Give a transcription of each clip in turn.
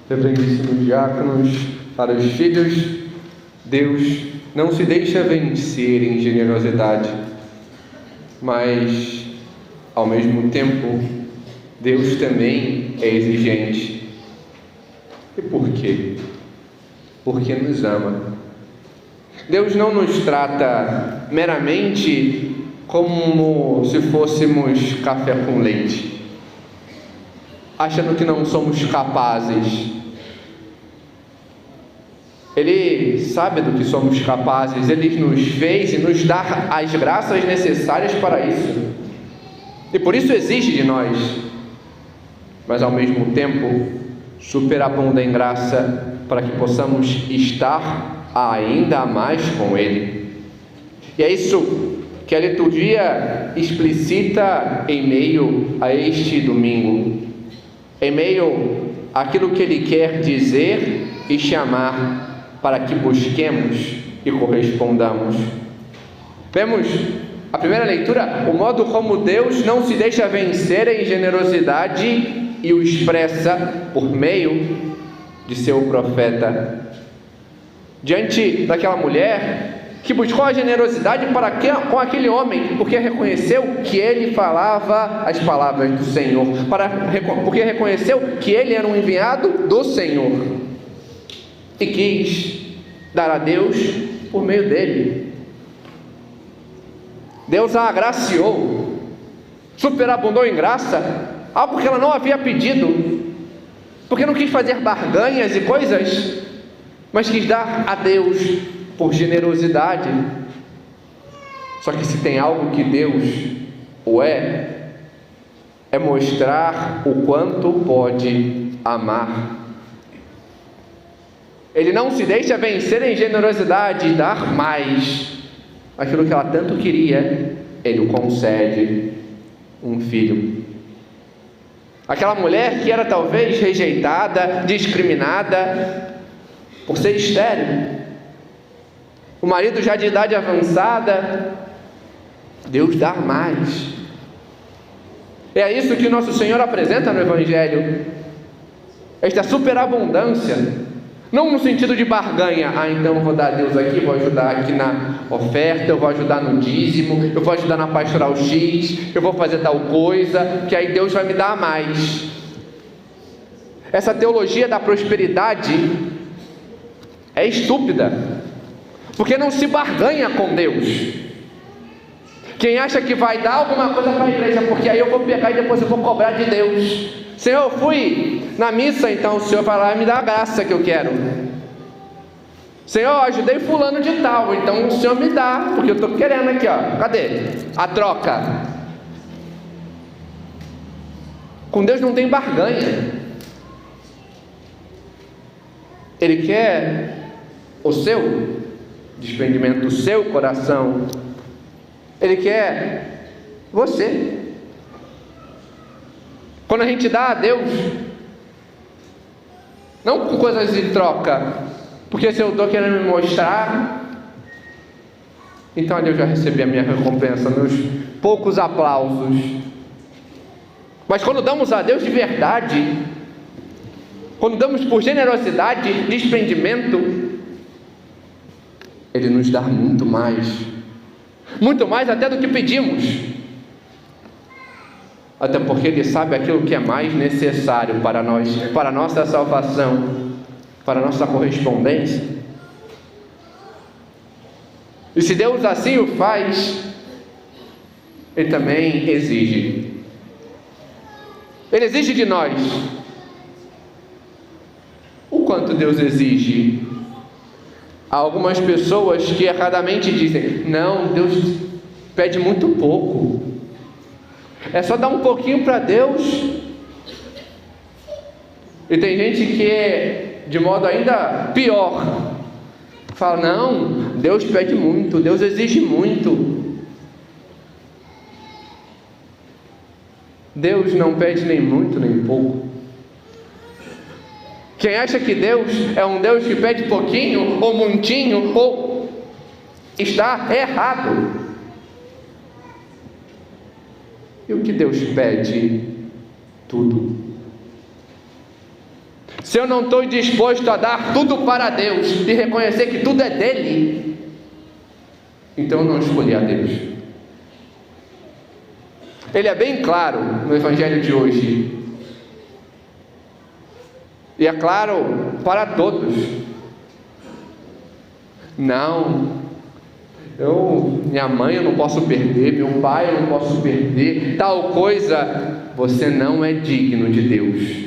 Reverendíssimos diáconos, para os filhos, Deus não se deixa vencer em generosidade, mas, ao mesmo tempo, Deus também é exigente. E por quê? Porque nos ama. Deus não nos trata meramente como se fôssemos café com leite, achando que não somos capazes. Ele sabe do que somos capazes, Ele nos fez e nos dá as graças necessárias para isso, e por isso exige de nós, mas ao mesmo tempo superabunda em graça para que possamos estar ainda mais com Ele. E é isso que a liturgia explicita em meio a este domingo, em meio àquilo que Ele quer dizer e chamar para que busquemos e correspondamos. Vemos a primeira leitura, o modo como Deus não se deixa vencer em generosidade e o expressa por meio de seu profeta. Diante daquela mulher que buscou a generosidade com aquele homem, porque reconheceu que ele falava as palavras do Senhor, porque reconheceu que ele era um enviado do Senhor, e quis dar a Deus por meio dele. Deus a agraciou, superabundou em graça, algo que ela não havia pedido, porque não quis fazer barganhas e coisas, mas quis dar a Deus por generosidade. Só que se tem algo que Deus é mostrar o quanto pode amar. Ele não se deixa vencer em generosidade e dar mais. Aquilo que ela tanto queria, Ele o concede, um filho. Aquela mulher que era talvez rejeitada, discriminada, por ser estéril, o marido já de idade avançada, Deus dá mais. É isso que nosso Senhor apresenta no Evangelho, esta superabundância. Não no sentido de barganha, então eu vou dar a Deus aqui, vou ajudar aqui na oferta, eu vou ajudar no dízimo, eu vou ajudar na pastoral X, eu vou fazer tal coisa, que aí Deus vai me dar mais. Essa teologia da prosperidade é estúpida, porque não se barganha com Deus. Quem acha que vai dar alguma coisa para a igreja, porque aí eu vou pegar e depois eu vou cobrar de Deus. Senhor, eu fui na missa, então o Senhor vai lá e me dá a graça que eu quero. Senhor, eu ajudei fulano de tal, então o Senhor me dá, porque eu estou querendo aqui, ó. Cadê? A troca. Com Deus não tem barganha. Ele quer o seu desprendimento do seu coração. Ele quer você. Quando a gente dá a Deus, não com coisas em troca, porque se eu estou querendo me mostrar, então Deus já recebi a minha recompensa, meus poucos aplausos. Mas quando damos a Deus de verdade, quando damos por generosidade, desprendimento, Ele nos dá muito mais até do que pedimos. Até porque Ele sabe aquilo que é mais necessário para nós, para a nossa salvação, para a nossa correspondência. E se Deus assim o faz, Ele também exige. Ele exige de nós. O quanto Deus exige? Há algumas pessoas que erradamente dizem: não, Deus pede muito pouco. É só dar um pouquinho para Deus. E tem gente que é de modo ainda pior, fala: não, Deus pede muito, Deus exige muito. Deus não pede nem muito nem pouco. Quem acha que Deus é um Deus que pede pouquinho ou muitinho, ou está errado. E o que Deus pede? Tudo. se eu não estou disposto a dar tudo para Deus e reconhecer que tudo é dele, então eu não escolhi a Deus. Ele é bem claro no Evangelho de hoje, e é claro para todos. Não, minha mãe eu não posso perder, meu pai eu não posso perder, tal coisa, você não é digno de Deus.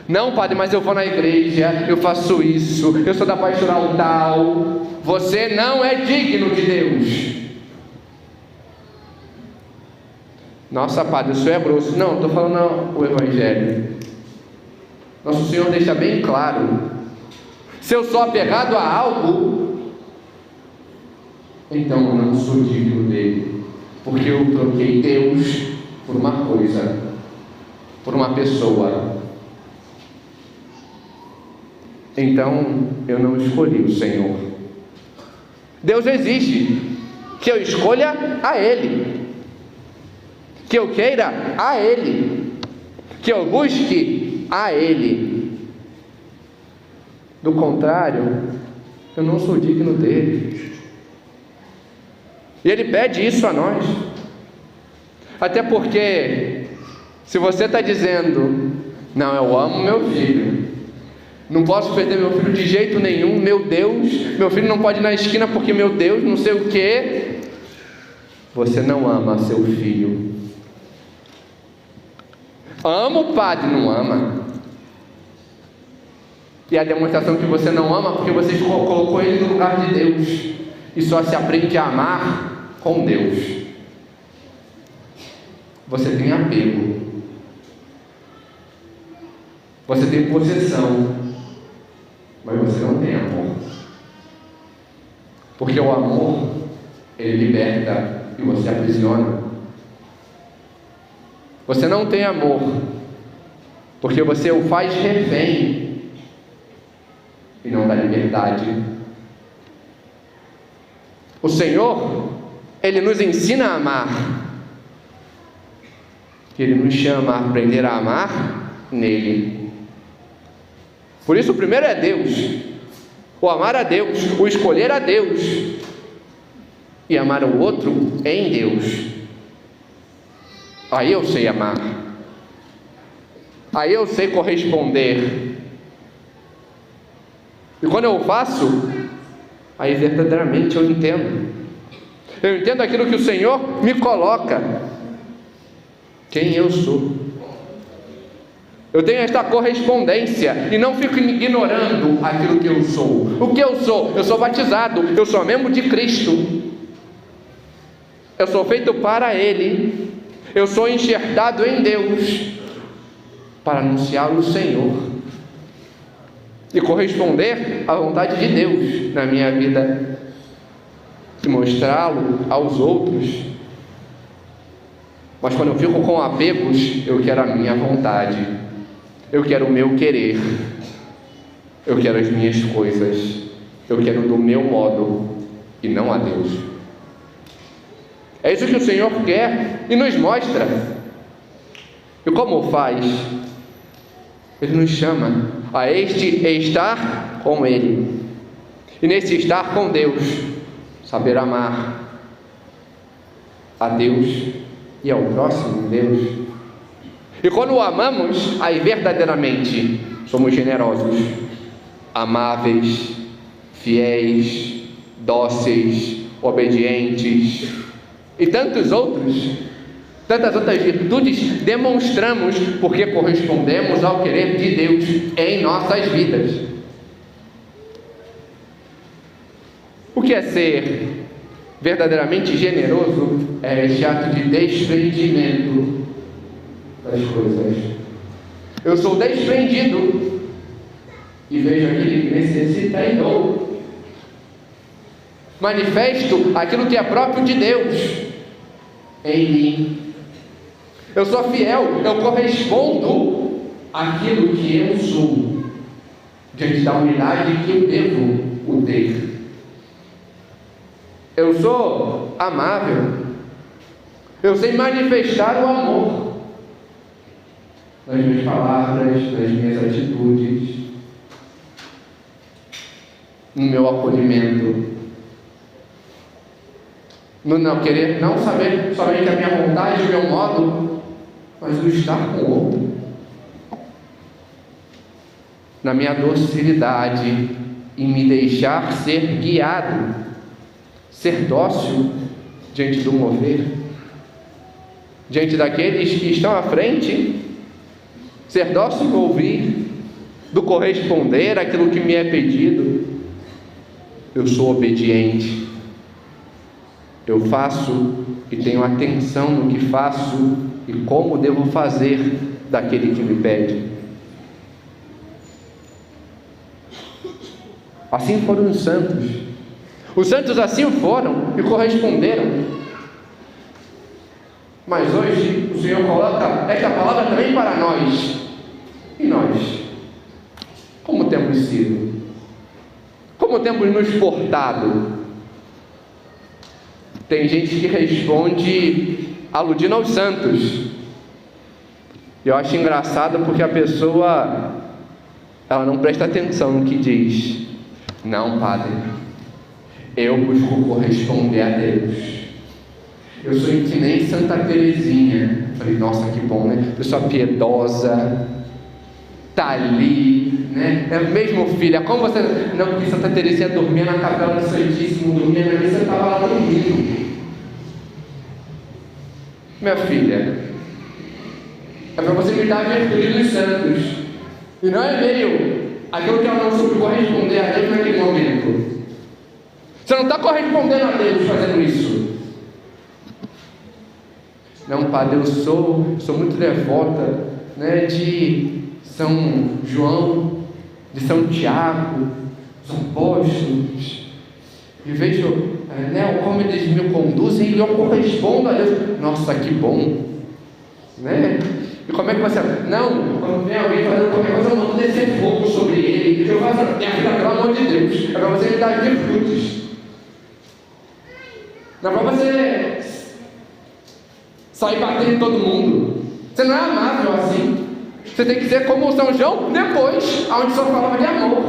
Não, padre, mas eu vou na igreja, eu faço isso, eu sou da pastoral tal. Você não é digno de Deus. Nossa, padre, isso é grosso. Não, estou falando o Evangelho. Nosso Senhor deixa bem claro: se eu sou apegado a algo, então eu não sou digno dele, porque eu troquei Deus por uma coisa, por uma pessoa. Então eu não escolhi o Senhor. Deus exige que eu escolha a Ele, que eu queira a Ele, que eu busque a Ele. Do contrário, eu não sou digno dele. E Ele pede isso a nós. Até porque, se você está dizendo: não, eu amo meu filho, não posso perder meu filho de jeito nenhum, meu Deus, meu filho não pode ir na esquina porque meu Deus, não sei o quê. Você não ama seu filho. Ama o padre, não ama. E a demonstração que você não ama porque você colocou ele no lugar de Deus. E só se aprende a amar com Deus. Você tem apego. Você tem possessão. Mas você não tem amor. Porque o amor, ele liberta e você aprisiona. Você não tem amor, porque você o faz refém e não dá liberdade. O Senhor, Ele nos ensina a amar. Ele nos chama a aprender a amar nele. Por isso o primeiro é Deus, o amar a Deus, o escolher a Deus e amar o outro em Deus. Aí eu sei amar, aí eu sei corresponder. E quando eu faço, aí verdadeiramente eu entendo. Eu entendo aquilo que o Senhor me coloca, quem eu sou. Eu tenho esta correspondência e não fico ignorando aquilo que eu sou. O que eu sou? Eu sou batizado, eu sou membro de Cristo. Eu sou feito para Ele. Eu sou enxertado em Deus para anunciar o Senhor e corresponder à vontade de Deus na minha vida e mostrá-lo aos outros. Mas quando eu fico com apegos, eu quero a minha vontade, eu quero o meu querer, eu quero as minhas coisas, eu quero do meu modo e não a Deus. É isso que o Senhor quer e nos mostra. E como faz? Ele nos chama a estar com Ele. E nesse estar com Deus, saber amar a Deus e ao próximo Deus. E quando o amamos, aí verdadeiramente somos generosos, amáveis, fiéis, dóceis, obedientes e tantas outras virtudes demonstramos porque correspondemos ao querer de Deus em nossas vidas. O que é ser verdadeiramente generoso? É este ato de desprendimento das coisas. Eu sou desprendido e vejo aquele que necessita e dou. Manifesto aquilo que é próprio de Deus em mim. Eu sou fiel, eu correspondo àquilo que eu sou, diante da unidade que eu devo o ter. Eu sou amável, eu sei manifestar o amor nas minhas palavras, nas minhas atitudes, no meu acolhimento, no não querer, não saber somente a minha vontade, o meu modo, mas o estar com o outro, na minha docilidade, em me deixar ser guiado, ser dócil diante do mover, diante daqueles que estão à frente, ser dócil do ouvir, do corresponder àquilo que me é pedido. Eu sou obediente, eu faço e tenho atenção no que faço e como devo fazer daquele que me pede. Assim foram os santos. Os santos assim foram e corresponderam. Mas hoje o Senhor coloca esta palavra também para nós. E nós? Como temos sido? Como temos nos portado? Tem gente que responde aludindo aos santos. Eu acho engraçado porque a pessoa ela não presta atenção no que diz. Não, padre, eu busco corresponder a Deus. Eu sou que nem Santa Teresinha. Falei, nossa, que bom, né? Pessoa piedosa, tá ali, né? É mesmo, filha, como você... Não, porque Santa Teresinha dormia na capela do Santíssimo, dormia na missa, estava lá dormindo. Minha filha, é para você me dar a virtude dos santos. E não é meio aquilo que ela não soube corresponder a Deus naquele momento. Você não está correspondendo a Deus fazendo isso. Não, padre, eu sou muito devota, né, de São João, de São Tiago, os apóstolos, e vejo, né, como eles me conduzem e eu correspondo a Deus. Nossa, que bom, né? E como é que você... Não, quando vem alguém fazendo qualquer coisa, eu não vou descer fogo sobre ele. Eu faço, minha filha, pelo amor de Deus, é para você me dar virtudes. Não é para você sair batendo em todo mundo. Você não é amável assim. Você tem que ser como São João depois, onde só falava de amor.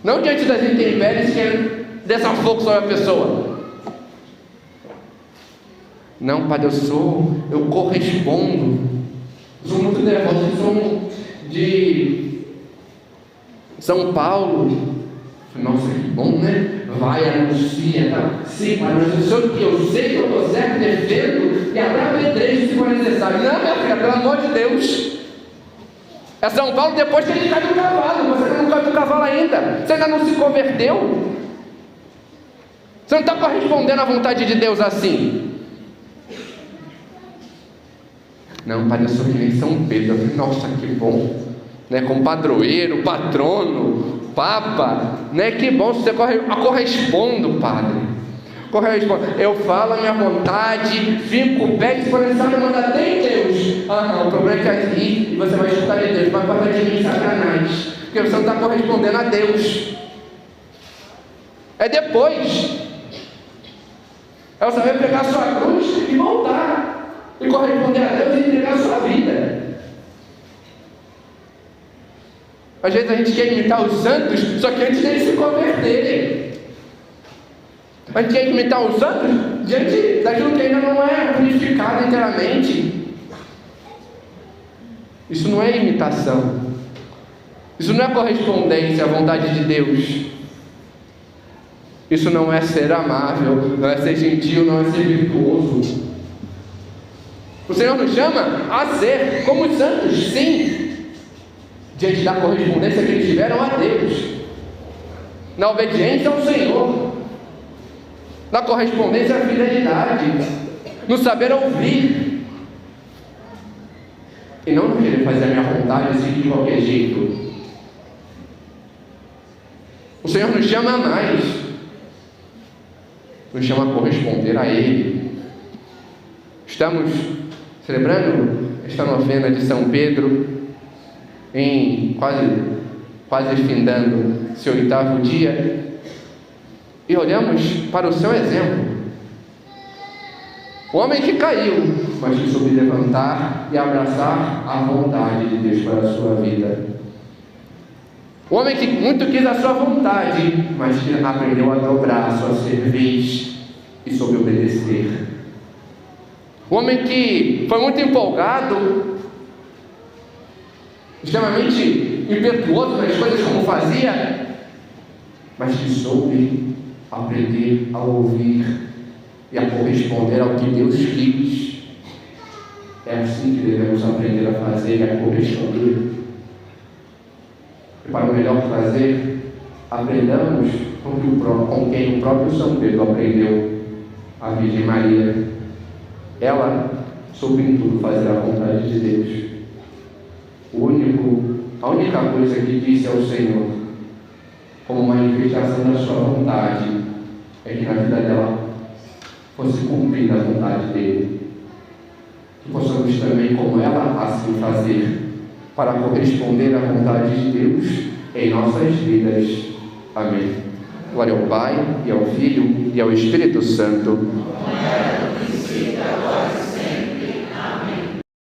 Não diante das intempéries que desça fogo sobre a pessoa. Não, padre, eu correspondo. Eu sou muito devoto, sou de São Paulo. Nossa, que bom, né? Vai, anuncia, tá? Sim, mas eu sei que eu estou certo, defendo, e até apedrejo se for necessário. Não, minha filha, pelo amor de Deus. É São Paulo depois que ele cai do cavalo. Você não cai do cavalo ainda. Você ainda não se converteu. Você não está correspondendo à vontade de Deus assim. Não, padre, eu sou que nem São Pedro. Nossa, que bom, né? Como padroeiro, patrono, papa, né? Que bom, você correspondo, padre. Correspondo. Eu falo a minha vontade, fico pé, se for necessário, manda até em Deus. O problema é que aqui você vai escutar de Deus, vai passar de mim, Satanás, porque você não está correspondendo a Deus. É depois. É você vai pegar a sua cruz e voltar. E corresponder a Deus e entregar a sua vida. Às vezes a gente quer imitar os santos, só que antes deles se converterem. A gente quer imitar os santos diante daquilo que ainda não é purificado inteiramente. Isso não é imitação. Isso não é correspondência à vontade de Deus. Isso não é ser amável, não é ser gentil, não é ser virtuoso. O Senhor nos chama a ser como os santos, sim, diante da correspondência que eles tiveram a Deus, na obediência ao Senhor, na correspondência à fidelidade, no saber ouvir, e não no querer fazer a minha vontade assim de qualquer jeito. O Senhor nos chama a mais, nos chama a corresponder a Ele. Estamos celebrando esta novena de São Pedro, em quase findando seu 8º dia, e olhamos para o seu exemplo. O homem que caiu, mas que soube levantar e abraçar a vontade de Deus para a sua vida. O homem que muito quis a sua vontade, mas que aprendeu a dobrar a sua cerviz e soube obedecer. O homem que foi muito empolgado, extremamente impetuoso nas coisas como fazia, mas que soube aprender a ouvir e a corresponder ao que Deus quis. É assim que devemos aprender a fazer e a corresponder. E para o melhor fazer, aprendamos com quem o próprio São Pedro aprendeu, a Virgem Maria. Ela soube em tudo fazer a vontade de Deus. A única coisa que disse ao Senhor, como manifestação da sua vontade, é que na vida dela fosse cumprida a vontade dele. Que possamos também, como ela, assim fazer, para corresponder à vontade de Deus em nossas vidas. Amém. Glória ao Pai, e ao Filho, e ao Espírito Santo.